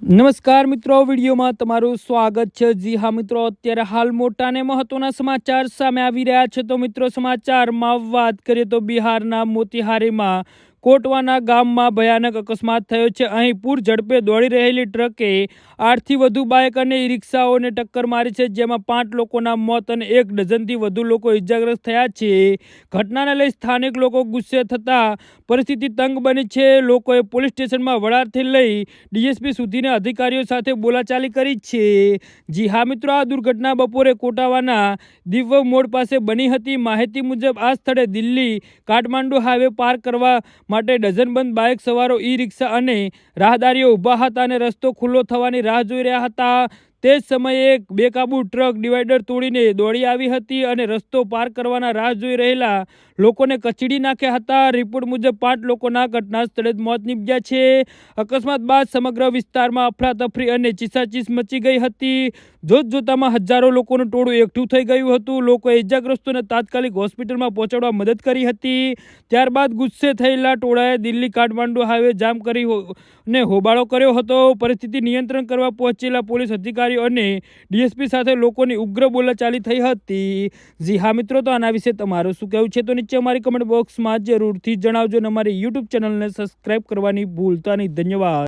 નમસ્કાર મિત્રો, વિડીયોમાં તમારું સ્વાગત છે। જી હા મિત્રો, અત્યારે હાલ મોટા અને મહત્વના સમાચાર સામે આવી રહ્યા છે। તો મિત્રો, સમાચારમાં વાત કરીએ તો બિહારના મોતિહારીમાં કોટવાના ગામમાં ભયાનક અકસ્માત થયો છે। અહીં પૂર ઝડપે દોડી રહેલી ટ્રકે 8 થી વધુ બાઇક અને રિક્ષાઓને ટક્કર મારી છે, જેમાં 5 લોકોના મોત અને 1 ડઝનથી વધુ લોકો ઇજાગ્રસ્ત થયા છે। ઘટનાને લઈ સ્થાનિક લોકો ગુસ્સે થતા પરિસ્થિતિ તંગ બની છે। લોકોએ પોલીસ સ્ટેશનમાં વડાથી લઈ ડીએસપી સુધીના અધિકારીઓ સાથે બોલાચાલી કરી છે। જી હા મિત્રો, આ દુર્ઘટના બપોરે કોટાવાના દિવ્ય મોડ પાસે બની હતી। માહિતી મુજબ આ સ્થળે દિલ્હી કાઠમાંડુ હાઈવે પાર કરવા માટે ડઝનબંધ બાઇક સવારો, ઈ રિક્ષા અને રાહદારીઓ ઊભા હતા અને રસ્તો ખુલ્લો થવાની રાહ જોઈ રહ્યા હતા। તે જ સમયે એક બેકાબૂ ટ્રક ડિવાઈડર તોડીને દોડી આવી હતી અને રસ્તો પાર કરવાના રાહ જોઈ રહેલા લોકોને કચડી નાખ્યા હતા। રિપોર્ટ મુજબ 5 લોકોના ઘટના સ્થળે જ મોત નીપજ્યા છે। અકસ્માત બાદ સમગ્ર વિસ્તારમાં અફરાતફરી અને ચીસાચીસ મચી ગઈ હતી। જોતજોતામાં હજારો લોકોનું ટોળું એકઠું થઈ ગયું હતું। લોકોએ ઇજાગ્રસ્તોને તાત્કાલિક હોસ્પિટલમાં પહોંચાડવા મદદ કરી હતી। ત્યારબાદ ગુસ્સે થયેલા ટોળાએ દિલ્હી કાઠમાંડુ હાઈવે જામ કરીને હોબાળો કર્યો હતો। પરિસ્થિતિ નિયંત્રણ કરવા પહોંચેલા પોલીસ અધિકારીઓ અને ડીએસપી સાથે લોકોની ઉગ્ર બોલાચાલી થઈ હતી। જી હા મિત્રો, તો આના વિશે તમારું શું કહેવું છે તો નીચે અમારી કમેન્ટ બોક્સમાં જરૂરથી જણાવજો અને અમારી યુટ્યુબ ચેનલને સબસ્ક્રાઈબ કરવાની ભૂલતા નહીં। ધન્યવાદ।